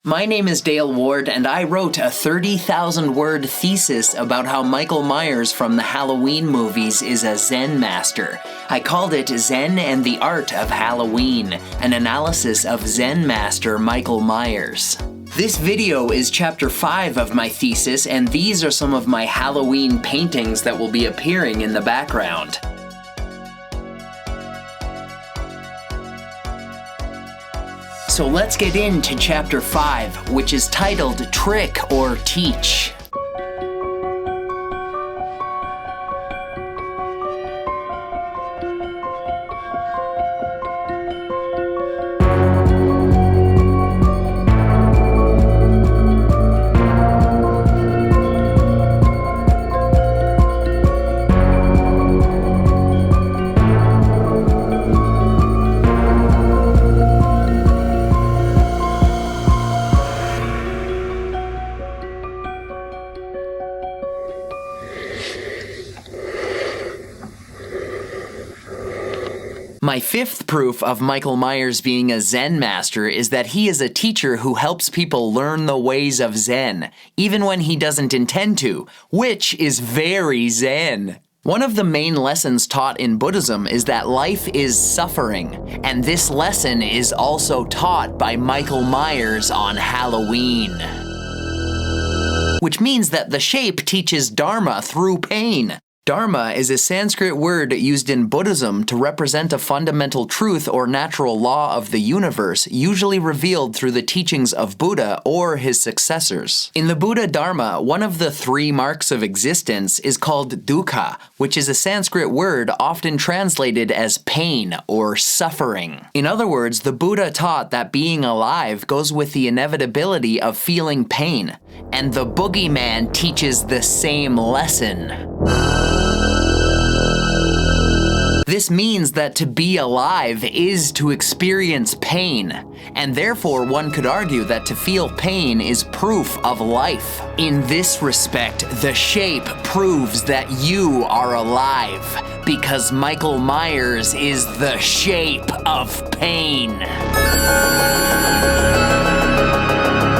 My name is Dale Ward, and I wrote a 30,000-word thesis about how Michael Myers from the Halloween movies is a Zen master. I called it Zen and the Art of Halloween, an analysis of Zen master Michael Myers. This video is chapter 5 of my thesis, and these are some of my Halloween paintings that will be appearing in the background. So let's get into chapter 5, which is titled Trick or Teach. My fifth proof of Michael Myers being a Zen master is that he is a teacher who helps people learn the ways of Zen, even when he doesn't intend to, which is very Zen. One of the main lessons taught in Buddhism is that life is suffering, and this lesson is also taught by Michael Myers on Halloween. Which means that the shape teaches Dharma through pain. Dharma is a Sanskrit word used in Buddhism to represent a fundamental truth or natural law of the universe, usually revealed through the teachings of Buddha or his successors. In the Buddha Dharma, one of the 3 marks of existence is called Duḥkha, which is a Sanskrit word often translated as pain or suffering. In other words, the Buddha taught that being alive goes with the inevitability of feeling pain, and the boogeyman teaches the same lesson. This means that to be alive is to experience pain, and therefore one could argue that to feel pain is proof of life. In this respect, the shape proves that you are alive, because Michael Myers is the shape of pain.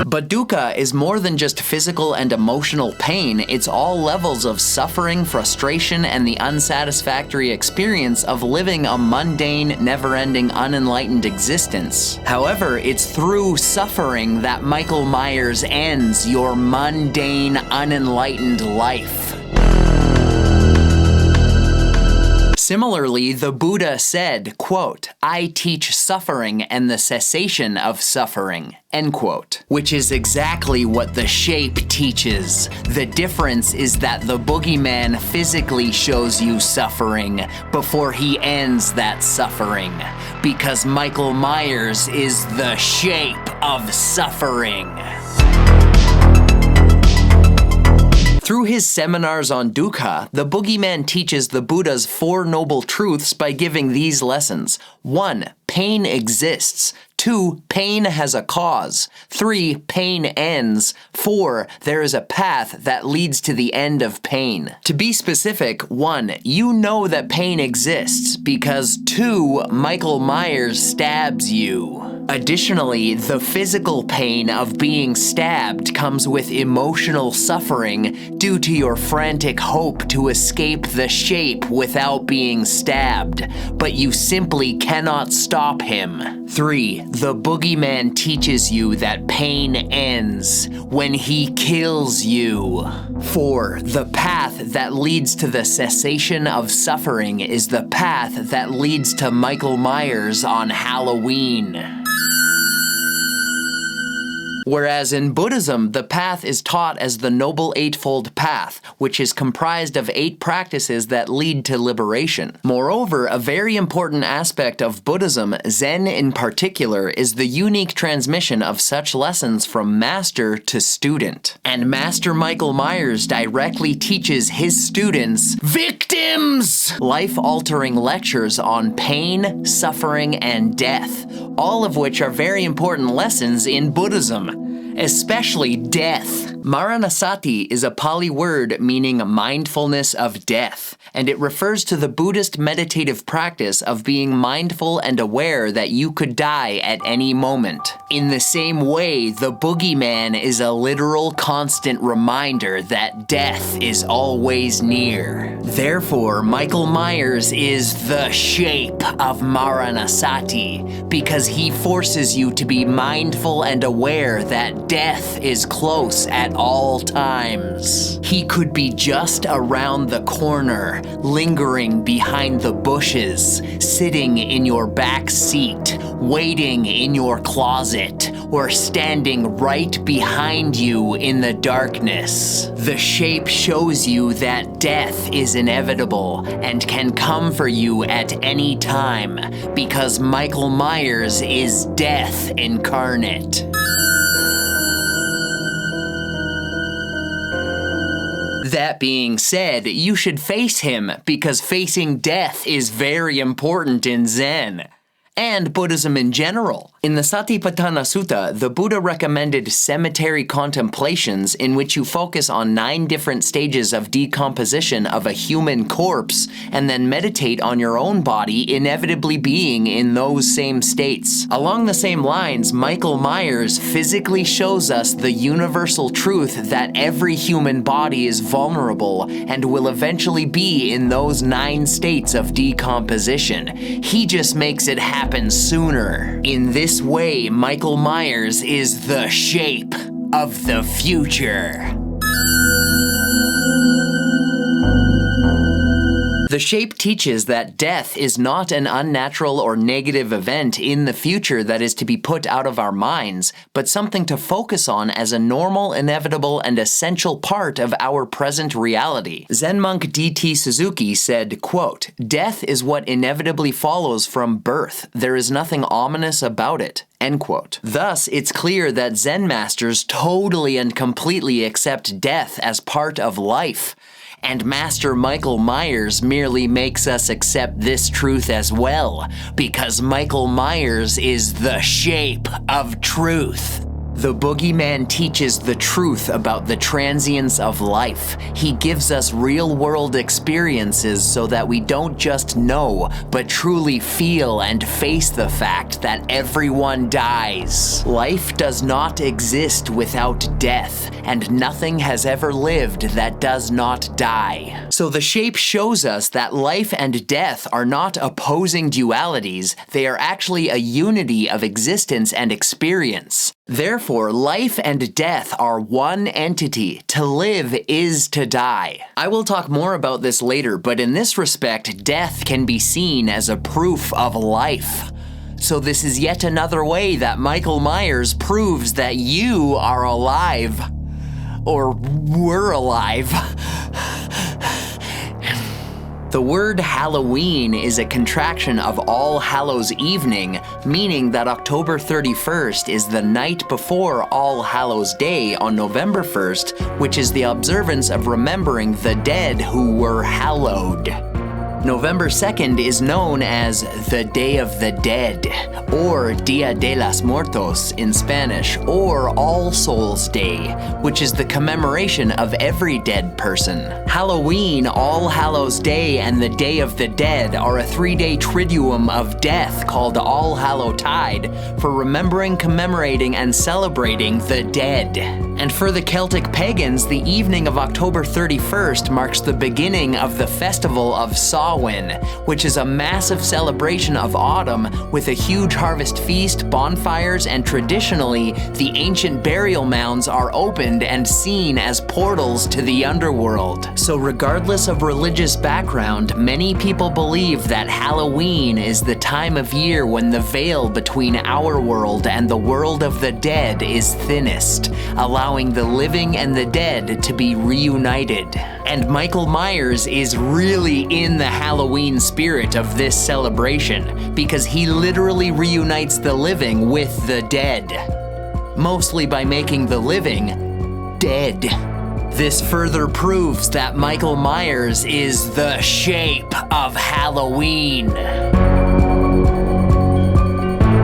But dukkha is more than just physical and emotional pain, it's all levels of suffering, frustration, and the unsatisfactory experience of living a mundane, never-ending, unenlightened existence. However, it's through suffering that Michael Myers ends your mundane, unenlightened life. Similarly, the Buddha said, quote, "I teach suffering and the cessation of suffering," end quote, which is exactly what the shape teaches. The difference is that the boogeyman physically shows you suffering before he ends that suffering, because Michael Myers is the shape of suffering. Through his seminars on dukkha, the boogeyman teaches the Buddha's 4 noble truths by giving these lessons. 1. Pain exists. 2. Pain has a cause. 3. Pain ends. 4. There is a path that leads to the end of pain. To be specific, 1. You know that pain exists because 2. Michael Myers stabs you. Additionally, the physical pain of being stabbed comes with emotional suffering due to your frantic hope to escape the shape without being stabbed, but you simply cannot stop him. 3. The boogeyman teaches you that pain ends when he kills you. 4. The path that leads to the cessation of suffering is the path that leads to Michael Myers on Halloween. Whereas in Buddhism, the path is taught as the Noble Eightfold Path, which is comprised of 8 practices that lead to liberation. Moreover, a very important aspect of Buddhism, Zen in particular, is the unique transmission of such lessons from master to student. And Master Michael Myers directly teaches his students, victims! Life-altering lectures on pain, suffering, and death, all of which are very important lessons in Buddhism. especially death. Maraṇasati is a Pali word meaning mindfulness of death, and it refers to the Buddhist meditative practice of being mindful and aware that you could die at any moment. In the same way, the boogeyman is a literal constant reminder that death is always near. Therefore, Michael Myers is the shape of Maraṇasati, because he forces you to be mindful and aware that death is close at all times. He could be just around the corner, lingering behind the bushes, sitting in your back seat, waiting in your closet, or standing right behind you in the darkness. The shape shows you that death is inevitable and can come for you at any time, because Michael Myers is death incarnate. That being said, you should face him, because facing death is very important in Zen, and Buddhism in general. In the Satipatthana Sutta, the Buddha recommended cemetery contemplations in which you focus on 9 different stages of decomposition of a human corpse and then meditate on your own body inevitably being in those same states. Along the same lines, Michael Myers physically shows us the universal truth that every human body is vulnerable and will eventually be in those 9 states of decomposition. He just makes it happen sooner. In this way, Michael Myers is the shape of the future. The shape teaches that death is not an unnatural or negative event in the future that is to be put out of our minds, but something to focus on as a normal, inevitable, and essential part of our present reality. Zen monk D.T. Suzuki said, quote, "Death is what inevitably follows from birth. There is nothing ominous about it." End quote. Thus, it's clear that Zen masters totally and completely accept death as part of life. And Master Michael Myers merely makes us accept this truth as well, because Michael Myers is the shape of truth. The boogeyman teaches the truth about the transience of life. He gives us real-world experiences so that we don't just know, but truly feel and face the fact that everyone dies. Life does not exist without death, and nothing has ever lived that does not die. So the shape shows us that life and death are not opposing dualities, they are actually a unity of existence and experience. Therefore, life and death are one entity. To live is to die. I will talk more about this later, but in this respect, death can be seen as a proof of life. So this is yet another way that Michael Myers proves that you are alive. Or were alive. The word Halloween is a contraction of All Hallows Evening, meaning that October 31st is the night before All Hallows Day on November 1st, which is the observance of remembering the dead who were hallowed. November 2nd is known as the Day of the Dead, or Dia de los Muertos in Spanish, or All Souls Day, which is the commemoration of every dead person. Halloween, All Hallows Day, and the Day of the Dead are a 3-day triduum of death called All Hallowtide for remembering, commemorating, and celebrating the dead. And for the Celtic pagans, the evening of October 31st marks the beginning of the festival of Samhain, which is a massive celebration of autumn with a huge harvest feast, bonfires, and traditionally, the ancient burial mounds are opened and seen as portals to the underworld. So regardless of religious background, many people believe that Halloween is the time of year when the veil between our world and the world of the dead is thinnest, allowing the living and the dead to be reunited. And Michael Myers is really in the Halloween spirit of this celebration, because he literally reunites the living with the dead, mostly by making the living dead. This further proves that Michael Myers is the shape of Halloween.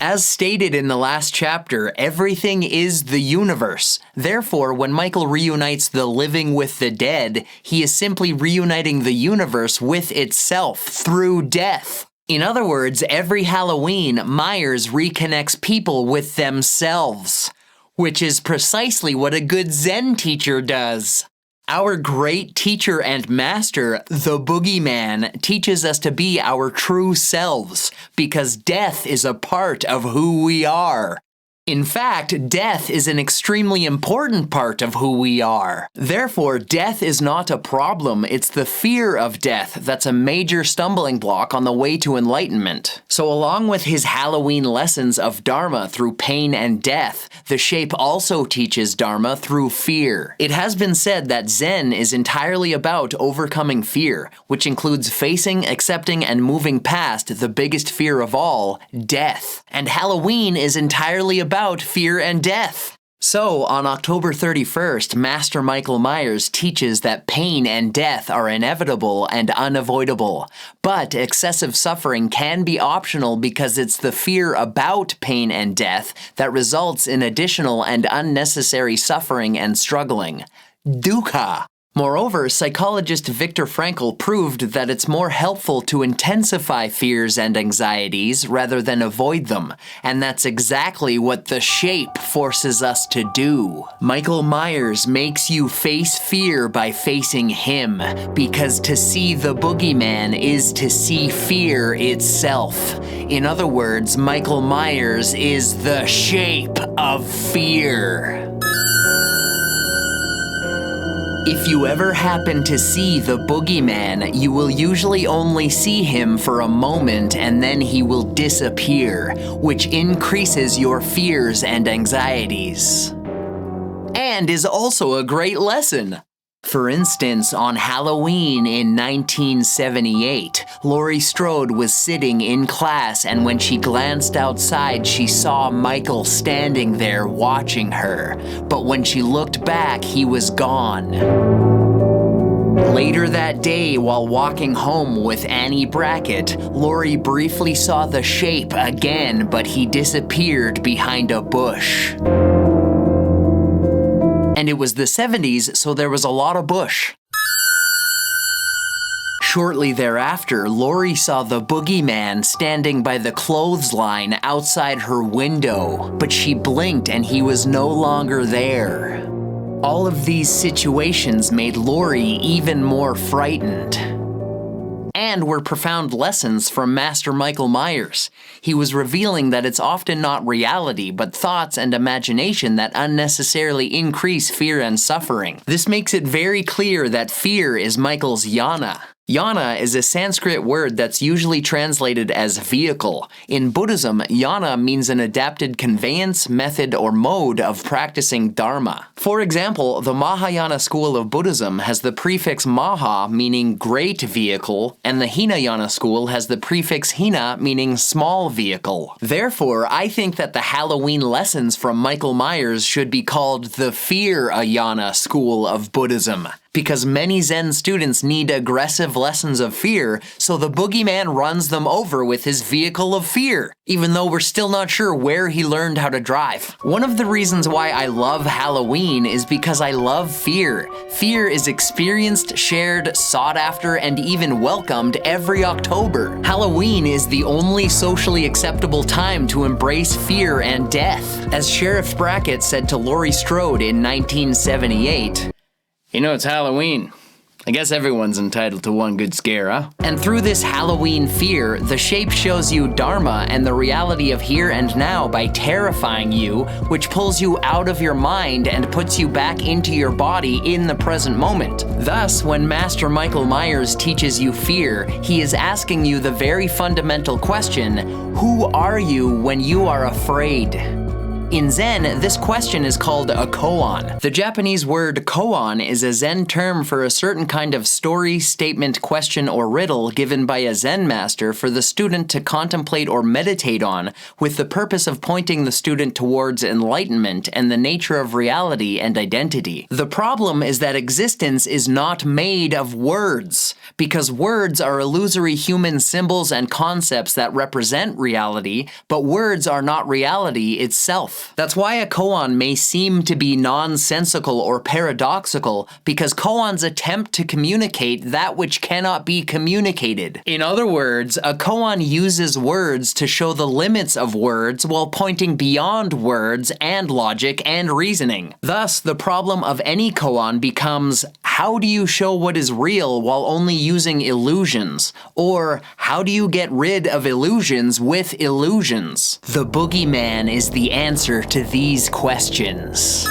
As stated in the last chapter, everything is the universe. Therefore, when Michael reunites the living with the dead, he is simply reuniting the universe with itself through death. In other words, every Halloween, Myers reconnects people with themselves, which is precisely what a good Zen teacher does. Our great teacher and master, the boogeyman, teaches us to be our true selves, because death is a part of who we are. In fact, death is an extremely important part of who we are. Therefore, death is not a problem, it's the fear of death that's a major stumbling block on the way to enlightenment. So along with his Halloween lessons of Dharma through pain and death, the Shape also teaches Dharma through fear. It has been said that Zen is entirely about overcoming fear, which includes facing, accepting, and moving past the biggest fear of all, death. And Halloween is entirely about fear and death. So, on October 31st, Master Michael Myers teaches that pain and death are inevitable and unavoidable. But excessive suffering can be optional because it's the fear about pain and death that results in additional and unnecessary suffering and struggling. Duḥkha. Moreover, psychologist Viktor Frankl proved that it's more helpful to intensify fears and anxieties rather than avoid them, and that's exactly what the Shape forces us to do. Michael Myers makes you face fear by facing him, because to see the boogeyman is to see fear itself. In other words, Michael Myers is the Shape of Fear. If you ever happen to see the boogeyman, you will usually only see him for a moment and then he will disappear, which increases your fears and anxieties. And is also a great lesson. For instance, on Halloween in 1978, Laurie Strode was sitting in class, and when she glanced outside, she saw Michael standing there watching her. But when she looked back, he was gone. Later that day, while walking home with Annie Brackett, Laurie briefly saw the Shape again, but he disappeared behind a bush. And it was the 70s, so there was a lot of bush. Shortly thereafter, Laurie saw the boogeyman standing by the clothesline outside her window, but she blinked and he was no longer there. All of these situations made Laurie even more frightened. And were profound lessons from Master Michael Myers. He was revealing that it's often not reality, but thoughts and imagination that unnecessarily increase fear and suffering. This makes it very clear that fear is Michael's Yāna. Yāna is a Sanskrit word that's usually translated as vehicle. In Buddhism, Yāna means an adapted conveyance, method, or mode of practicing Dharma. For example, the Mahayana school of Buddhism has the prefix Maha, meaning great vehicle, and the Hinayana school has the prefix Hina, meaning small vehicle. Therefore, I think that the Halloween lessons from Michael Myers should be called the Fear-Ayana school of Buddhism, because many Zen students need aggressive lessons of fear, so the boogeyman runs them over with his vehicle of fear, even though we're still not sure where he learned how to drive. One of the reasons why I love Halloween is because I love fear. Fear is experienced, shared, sought after, and even welcomed every October. Halloween is the only socially acceptable time to embrace fear and death. As Sheriff Brackett said to Laurie Strode in 1978, "You know, it's Halloween. I guess everyone's entitled to one good scare, huh?" And through this Halloween fear, the Shape shows you Dharma and the reality of here and now by terrifying you, which pulls you out of your mind and puts you back into your body in the present moment. Thus, when Master Michael Myers teaches you fear, he is asking you the very fundamental question, who are you when you are afraid? In Zen, this question is called a koan. The Japanese word koan is a Zen term for a certain kind of story, statement, question, or riddle given by a Zen master for the student to contemplate or meditate on, with the purpose of pointing the student towards enlightenment and the nature of reality and identity. The problem is that existence is not made of words, because words are illusory human symbols and concepts that represent reality, but words are not reality itself. That's why a koan may seem to be nonsensical or paradoxical, because koans attempt to communicate that which cannot be communicated. In other words, a koan uses words to show the limits of words while pointing beyond words and logic and reasoning. Thus, the problem of any koan becomes, how do you show what is real while only using illusions? Or, how do you get rid of illusions with illusions? The boogeyman is the answer to these questions.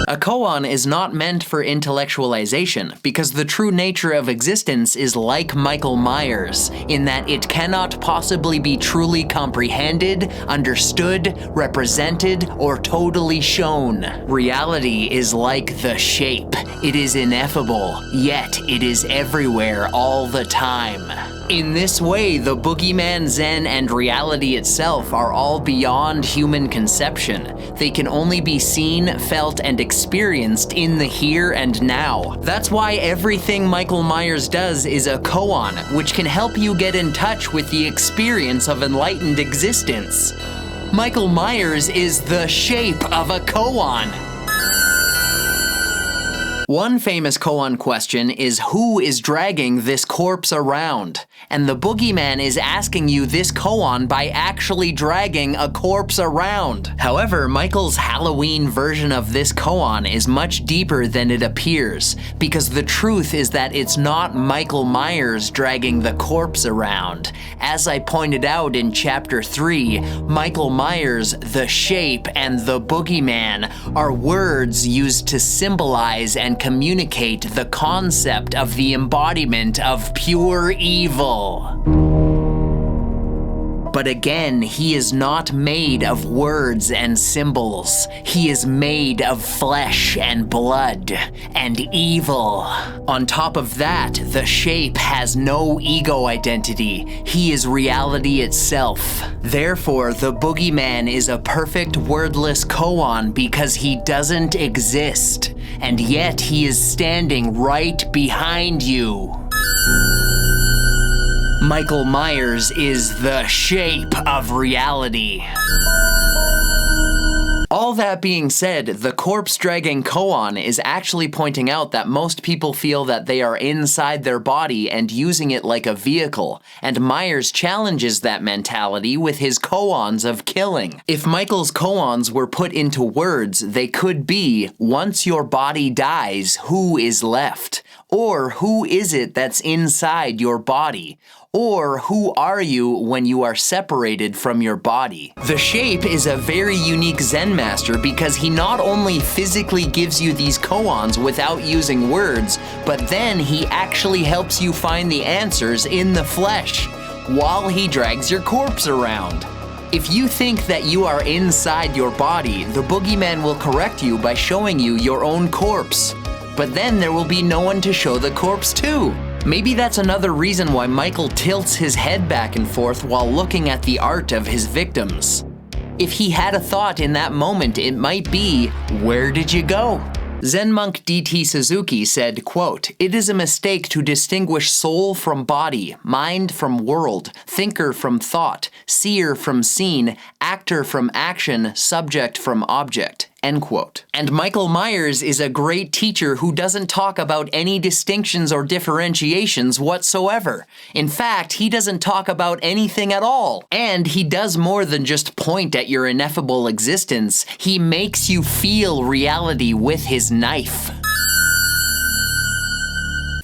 A koan is not meant for intellectualization, because the true nature of existence is like Michael Myers, in that it cannot possibly be truly comprehended, understood, represented, or totally shown. Reality is like the shape. It is ineffable, yet it is everywhere all the time. In this way, the boogeyman, Zen, and reality itself are all beyond human conception. They can only be seen, felt, and experienced in the here and now. That's why everything Michael Myers does is a koan, which can help you get in touch with the experience of enlightened existence. Michael Myers is the shape of a koan. One famous koan question is, who is dragging this corpse around? And the boogeyman is asking you this koan by actually dragging a corpse around. However, Michael's Halloween version of this koan is much deeper than it appears, because the truth is that it's not Michael Myers dragging the corpse around. As I pointed out in Chapter 3, Michael Myers, the shape, and the boogeyman are words used to symbolize and communicate the concept of the embodiment of pure evil. But again, he is not made of words and symbols. He is made of flesh and blood and evil. On top of that, the shape has no ego identity. He is reality itself. Therefore, the boogeyman is a perfect wordless koan because he doesn't exist. And yet he is standing right behind you. Michael Myers is the shape of reality. All that being said, the corpse-dragging koan is actually pointing out that most people feel that they are inside their body and using it like a vehicle, and Myers challenges that mentality with his koans of killing. If Michael's koans were put into words, they could be, once your body dies, who is left? Or who is it that's inside your body? Or who are you when you are separated from your body? The shape is a very unique Zen master because he not only physically gives you these koans without using words, but then he actually helps you find the answers in the flesh, while he drags your corpse around. If you think that you are inside your body, the boogeyman will correct you by showing you your own corpse. But then there will be no one to show the corpse to. Maybe that's another reason why Michael tilts his head back and forth while looking at the art of his victims. If he had a thought in that moment, it might be, where did you go? Zen monk D.T. Suzuki said, quote, "It is a mistake to distinguish soul from body, mind from world, thinker from thought, seer from seen, actor from action, subject from object." End quote. And Michael Myers is a great teacher who doesn't talk about any distinctions or differentiations whatsoever. In fact, he doesn't talk about anything at all. And he does more than just point at your ineffable existence. He makes you feel reality with his knife.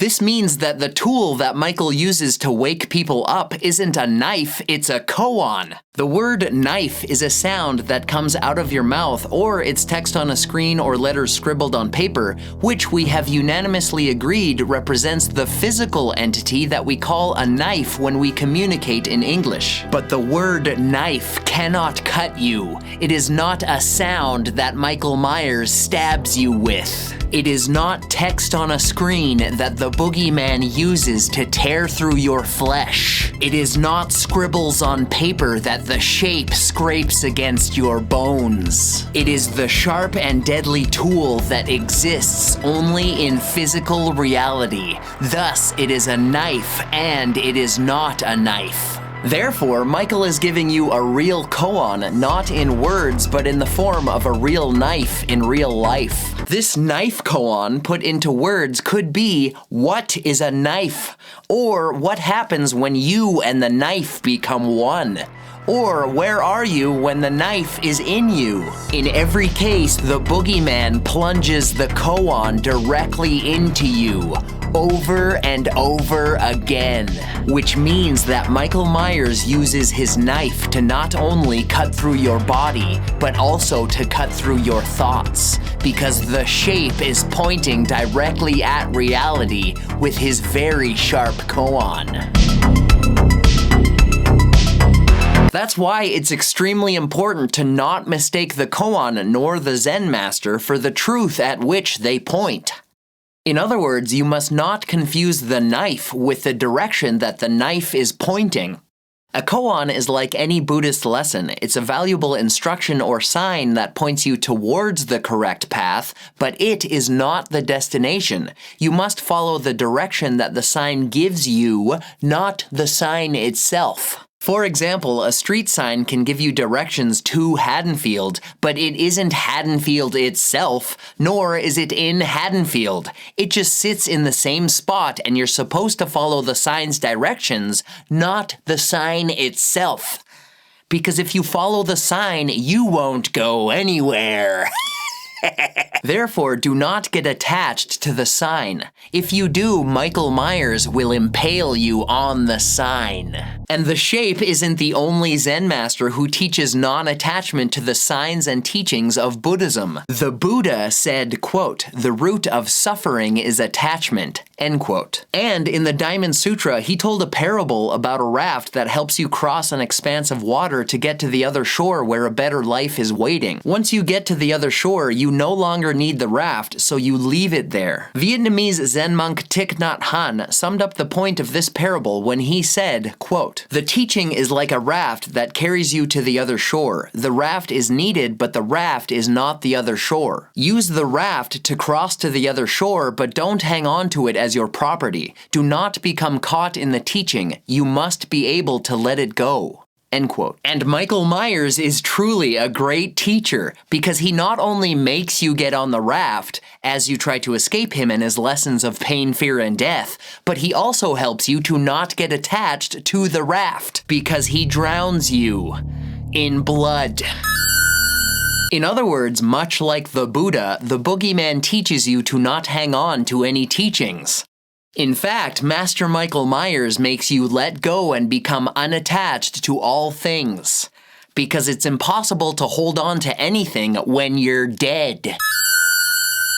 This means that the tool that Michael uses to wake people up isn't a knife, it's a koan. The word knife is a sound that comes out of your mouth, or it's text on a screen or letters scribbled on paper, which we have unanimously agreed represents the physical entity that we call a knife when we communicate in English. But the word knife cannot cut you. It is not a sound that Michael Myers stabs you with. It is not text on a screen that the boogeyman uses to tear through your flesh. It is not scribbles on paper that the shape scrapes against your bones. It is the sharp and deadly tool that exists only in physical reality. Thus, it is a knife, and it is not a knife. Therefore, Michael is giving you a real koan, not in words, but in the form of a real knife in real life. This knife koan put into words could be, what is a knife? Or what happens when you and the knife become one? Or where are you when the knife is in you? In every case, the boogeyman plunges the koan directly into you, over and over again. Which means that Michael Myers uses his knife to not only cut through your body, but also to cut through your thoughts, because the shape is pointing directly at reality with his very sharp koan. That's why it's extremely important to not mistake the koan nor the Zen master for the truth at which they point. In other words, you must not confuse the knife with the direction that the knife is pointing. A koan is like any Buddhist lesson. It's a valuable instruction or sign that points you towards the correct path, but it is not the destination. You must follow the direction that the sign gives you, not the sign itself. For example, a street sign can give you directions to Haddonfield, but it isn't Haddonfield itself, nor is it in Haddonfield. It just sits in the same spot, and you're supposed to follow the sign's directions, not the sign itself. Because if you follow the sign, you won't go anywhere. Therefore, do not get attached to the sign. If you do, Michael Myers will impale you on the sign. And the shape isn't the only Zen master who teaches non-attachment to the signs and teachings of Buddhism. The Buddha said, quote, "The root of suffering is attachment," end quote. And in the Diamond Sutra, he told a parable about a raft that helps you cross an expanse of water to get to the other shore where a better life is waiting. Once you get to the other shore, you no longer need the raft, so you leave it there. Vietnamese Zen monk Thich Nhat Hanh summed up the point of this parable when he said, quote, "The teaching is like a raft that carries you to the other shore. The raft is needed, but the raft is not the other shore. Use the raft to cross to the other shore, but don't hang on to it as your property. Do not become caught in the teaching. You must be able to let it go." End quote. And Michael Myers is truly a great teacher because he not only makes you get on the raft as you try to escape him and his lessons of pain, fear, and death, but he also helps you to not get attached to the raft because he drowns you in blood. In other words, much like the Buddha, the boogeyman teaches you to not hang on to any teachings. In fact, Master Michael Myers makes you let go and become unattached to all things, because it's impossible to hold on to anything when you're dead.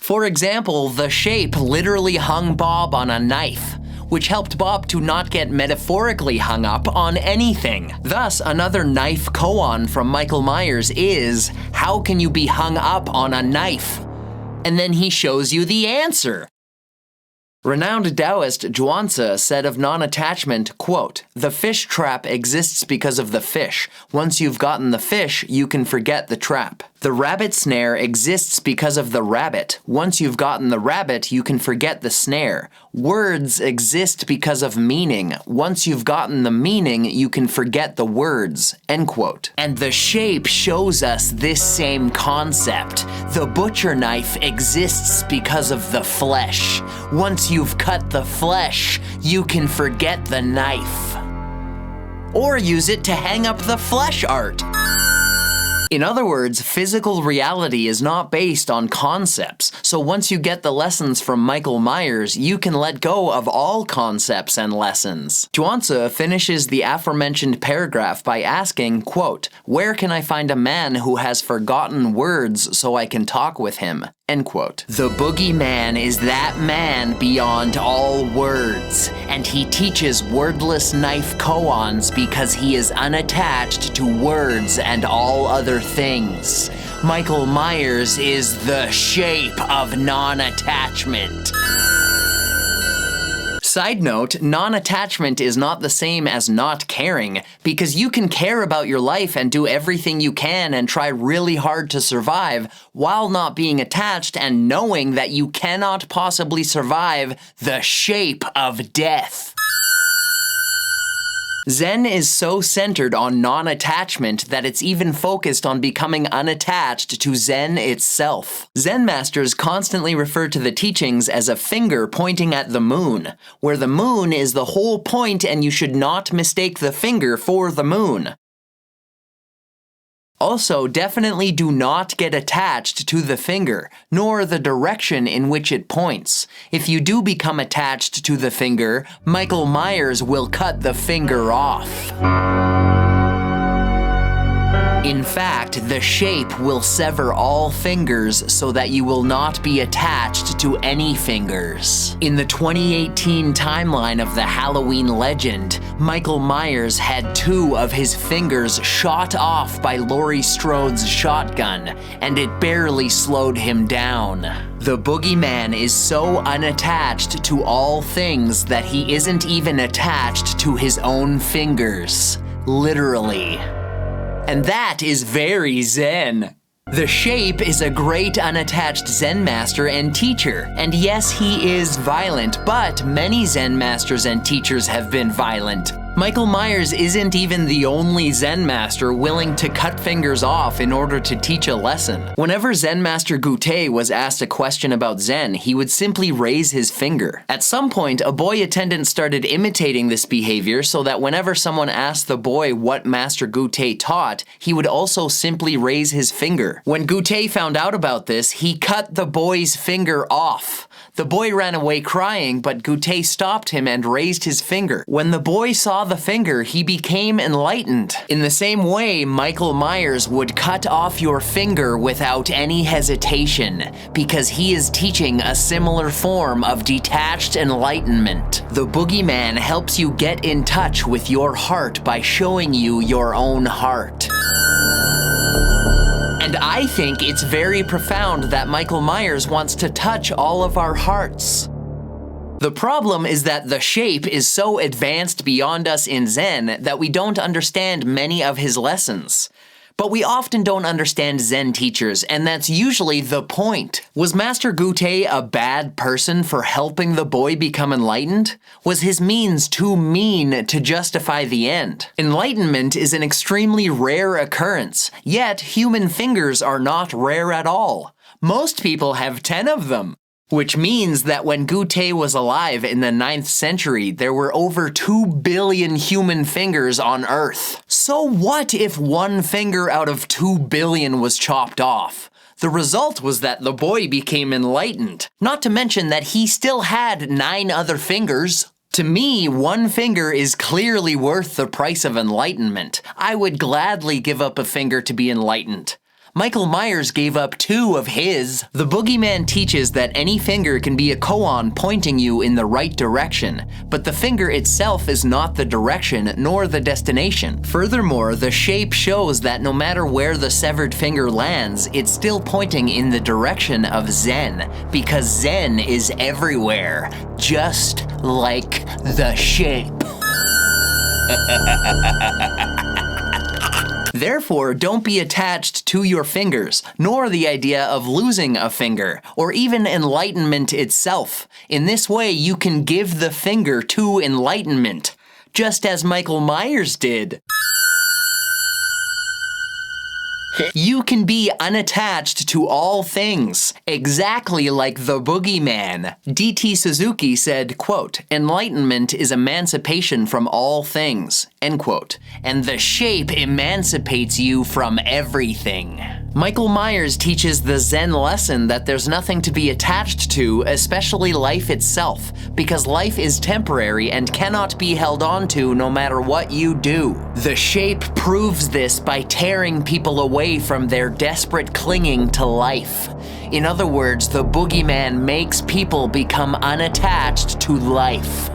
For example, the shape literally hung Bob on a knife, which helped Bob to not get metaphorically hung up on anything. Thus, another knife koan from Michael Myers is, how can you be hung up on a knife? And then he shows you the answer. Renowned Taoist Zhuangzi said of non-attachment, quote, "The fish trap exists because of the fish. Once you've gotten the fish, you can forget the trap. The rabbit snare exists because of the rabbit. Once you've gotten the rabbit, you can forget the snare. Words exist because of meaning. Once you've gotten the meaning, you can forget the words," end quote. And the shape shows us this same concept. The butcher knife exists because of the flesh. Once you've cut the flesh, you can forget the knife. Or use it to hang up the flesh art. In other words, physical reality is not based on concepts, so once you get the lessons from Michael Myers, you can let go of all concepts and lessons. Zhuangzi finishes the aforementioned paragraph by asking, quote, "Where can I find a man who has forgotten words so I can talk with him?" End quote. The boogeyman is that man beyond all words, and he teaches wordless knife koans because he is unattached to words and all other things. Michael Myers is the shape of non-attachment. Side note, non-attachment is not the same as not caring, because you can care about your life and do everything you can and try really hard to survive while not being attached and knowing that you cannot possibly survive the shape of death. Zen is so centered on non-attachment that it's even focused on becoming unattached to Zen itself. Zen masters constantly refer to the teachings as a finger pointing at the moon, where the moon is the whole point and you should not mistake the finger for the moon. Also, definitely do not get attached to the finger, nor the direction in which it points. If you do become attached to the finger, Michael Myers will cut the finger off. In fact, the shape will sever all fingers so that you will not be attached to any fingers. In the 2018 timeline of the Halloween legend, Michael Myers had 2 of his fingers shot off by Laurie Strode's shotgun, and it barely slowed him down. The boogeyman is so unattached to all things that he isn't even attached to his own fingers. Literally. And that is very Zen. The Shape is a great unattached Zen master and teacher, and yes, he is violent, but many Zen masters and teachers have been violent. Michael Myers isn't even the only Zen master willing to cut fingers off in order to teach a lesson. Whenever Zen master Gute was asked a question about Zen, he would simply raise his finger. At some point, a boy attendant started imitating this behavior so that whenever someone asked the boy what Master Gute taught, he would also simply raise his finger. When Gute found out about this, he cut the boy's finger off. The boy ran away crying, but Gute stopped him and raised his finger. When the boy saw the finger, he became enlightened. In the same way, Michael Myers would cut off your finger without any hesitation, because he is teaching a similar form of detached enlightenment. The boogeyman helps you get in touch with your heart by showing you your own heart. And I think it's very profound that Michael Myers wants to touch all of our hearts. The problem is that the shape is so advanced beyond us in Zen that we don't understand many of his lessons. But we often don't understand Zen teachers, and that's usually the point. Was Master Gute a bad person for helping the boy become enlightened? Was his means too mean to justify the end? Enlightenment is an extremely rare occurrence, yet human fingers are not rare at all. Most people have 10 of them. Which means that when Gute was alive in the 9th century, there were over 2 billion human fingers on Earth. So what if one finger out of 2 billion was chopped off? The result was that the boy became enlightened. Not to mention that he still had 9 other fingers. To me, one finger is clearly worth the price of enlightenment. I would gladly give up a finger to be enlightened. Michael Myers gave up 2 of his. The boogeyman teaches that any finger can be a koan pointing you in the right direction, but the finger itself is not the direction nor the destination. Furthermore, the shape shows that no matter where the severed finger lands, it's still pointing in the direction of Zen, because Zen is everywhere, just like the shape. Therefore, don't be attached to your fingers, nor the idea of losing a finger, or even enlightenment itself. In this way, you can give the finger to enlightenment, just as Michael Myers did. You can be unattached to all things, exactly like the boogeyman. D.T. Suzuki said, quote, "Enlightenment is emancipation from all things," end quote, and the shape emancipates you from everything. Michael Myers teaches the Zen lesson that there's nothing to be attached to, especially life itself, because life is temporary and cannot be held on to no matter what you do. The shape proves this by tearing people away from their desperate clinging to life. In other words, the boogeyman makes people become unattached to life.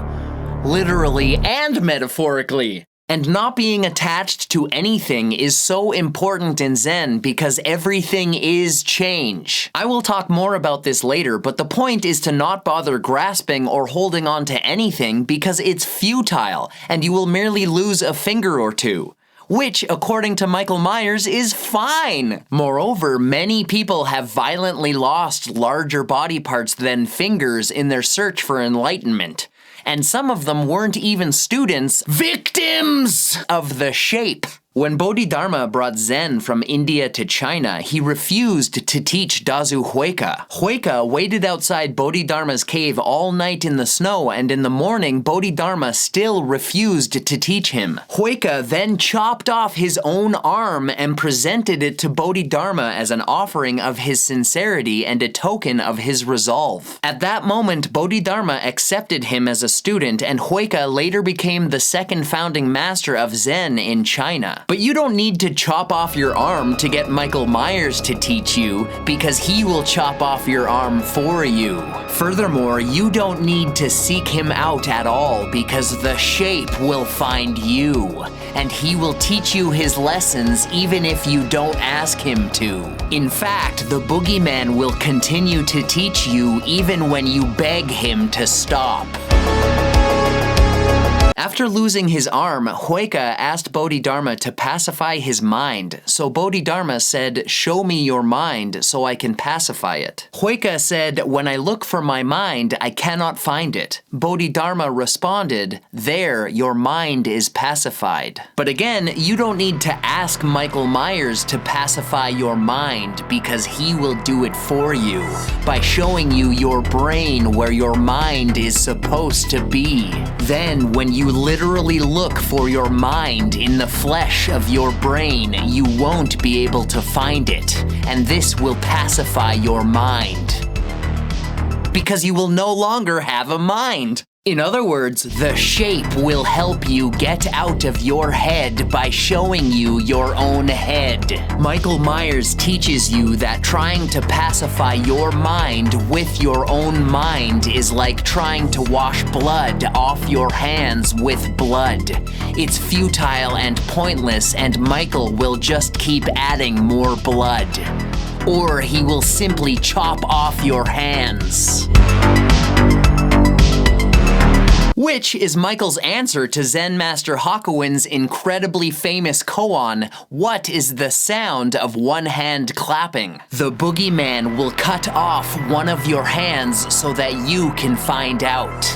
Literally and metaphorically. And not being attached to anything is so important in Zen because everything is change. I will talk more about this later, but the point is to not bother grasping or holding on to anything because it's futile and you will merely lose a finger or two. Which, according to Michael Myers, is fine. Moreover, many people have violently lost larger body parts than fingers in their search for enlightenment. And some of them weren't even students, victims of the shape. When Bodhidharma brought Zen from India to China, he refused to teach Dazu Huike. Huike waited outside Bodhidharma's cave all night in the snow, and in the morning, Bodhidharma still refused to teach him. Huike then chopped off his own arm and presented it to Bodhidharma as an offering of his sincerity and a token of his resolve. At that moment, Bodhidharma accepted him as a student, and Huike later became the second founding master of Zen in China. But you don't need to chop off your arm to get Michael Myers to teach you, because he will chop off your arm for you. Furthermore, you don't need to seek him out at all, because the shape will find you, and he will teach you his lessons even if you don't ask him to. In fact, the boogeyman will continue to teach you even when you beg him to stop. After losing his arm, Huike asked Bodhidharma to pacify his mind, so Bodhidharma said, "Show me your mind so I can pacify it." Huike said, "When I look for my mind, I cannot find it." Bodhidharma responded, "There, your mind is pacified." But again, you don't need to ask Michael Myers to pacify your mind because he will do it for you by showing you your brain where your mind is supposed to be. Then, when you literally look for your mind in the flesh of your brain, you won't be able to find it, and this will pacify your mind. Because you will no longer have a mind. In other words, the shape will help you get out of your head by showing you your own head. Michael Myers teaches you that trying to pacify your mind with your own mind is like trying to wash blood off your hands with blood. It's futile and pointless, and Michael will just keep adding more blood. Or he will simply chop off your hands. Which is Michael's answer to Zen Master Hakuin's incredibly famous koan, "What is the sound of one hand clapping?" The boogeyman will cut off one of your hands so that you can find out.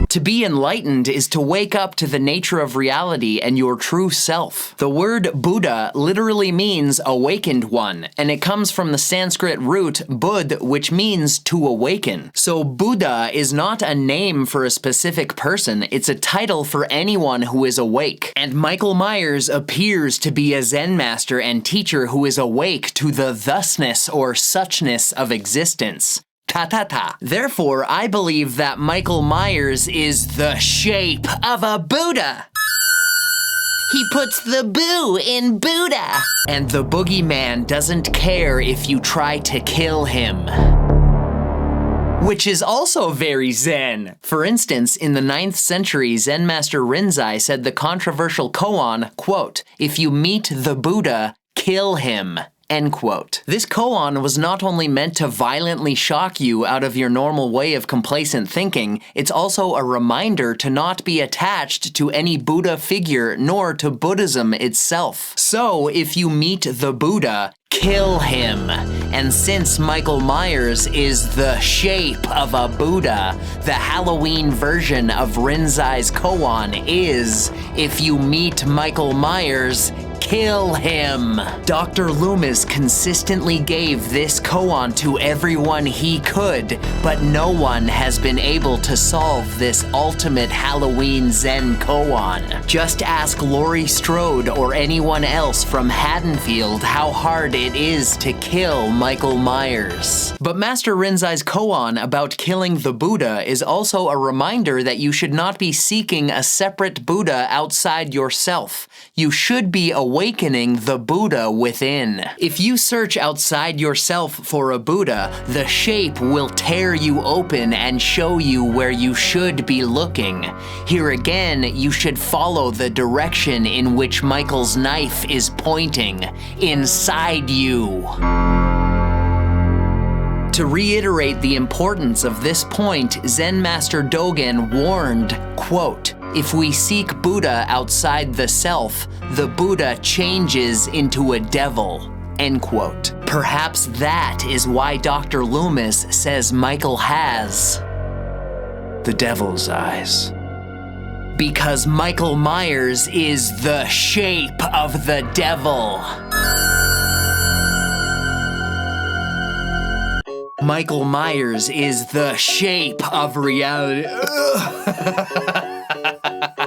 To be enlightened is to wake up to the nature of reality and your true self. The word Buddha literally means awakened one, and it comes from the Sanskrit root bud, which means to awaken. So Buddha is not a name for a specific person, it's a title for anyone who is awake. And Michael Myers appears to be a Zen master and teacher who is awake to the thusness or suchness of existence. Ta-ta-ta. Therefore, I believe that Michael Myers is the shape of a Buddha. He puts the boo in Buddha. And the boogeyman doesn't care if you try to kill him. Which is also very Zen. For instance, in the 9th century, Zen Master Rinzai said the controversial koan, quote, "If you meet the Buddha, kill him." End quote. This koan was not only meant to violently shock you out of your normal way of complacent thinking, it's also a reminder to not be attached to any Buddha figure nor to Buddhism itself. So, if you meet the Buddha, kill him. And since Michael Myers is the shape of a Buddha, the Halloween version of Rinzai's koan is, if you meet Michael Myers, kill him. Dr. Loomis consistently gave this koan to everyone he could, but no one has been able to solve this ultimate Halloween Zen koan. Just ask Laurie Strode or anyone else from Haddonfield how hard it is to kill Michael Myers. But Master Rinzai's koan about killing the Buddha is also a reminder that you should not be seeking a separate Buddha outside yourself. You should be awakening the Buddha within. If you search outside yourself for a Buddha, the shape will tear you open and show you where you should be looking. Here again, you should follow the direction in which Michael's knife is pointing, inside you. To reiterate the importance of this point, Zen Master Dogen warned, quote, "If we seek Buddha outside the self, the Buddha changes into a devil," end quote. Perhaps that is why Dr. Loomis says Michael has the devil's eyes. Because Michael Myers is the shape of the devil. Michael Myers is the shape of reality.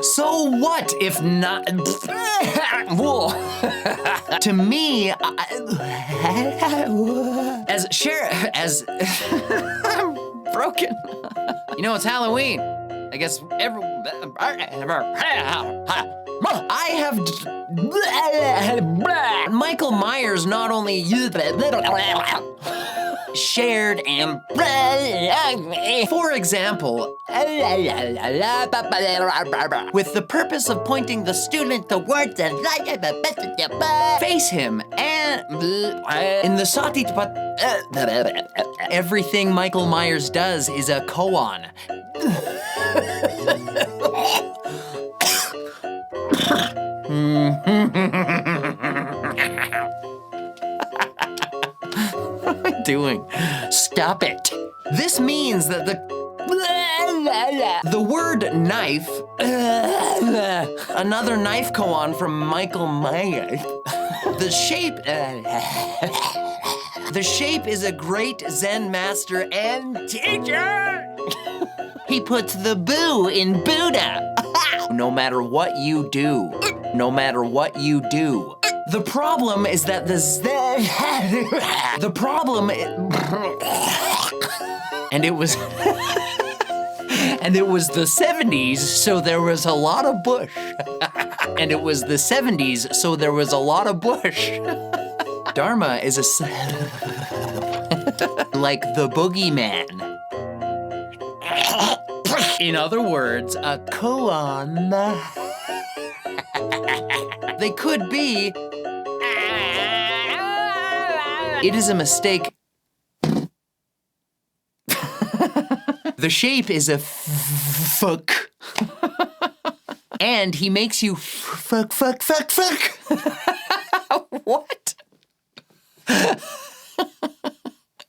So what if not? To me, I'm broken. You know, it's Halloween. I guess Michael Myers not only shared and for example, with the purpose of pointing the student towards the face him and in the sati everything Michael Myers does is a koan. What am I doing? Stop it. This means that the word knife, another knife koan from Michael Myers, the shape is a great Zen master and teacher. He puts the boo in Buddha. No matter what you do, no matter what you do. The problem is that and it was the 70s, so there was a lot of bush. And it was the 70s, so there was a lot of bush. Dharma is like the boogeyman. In other words, a koan. They could be. It is a mistake. The shape is a fuck. And he makes you fuck. What?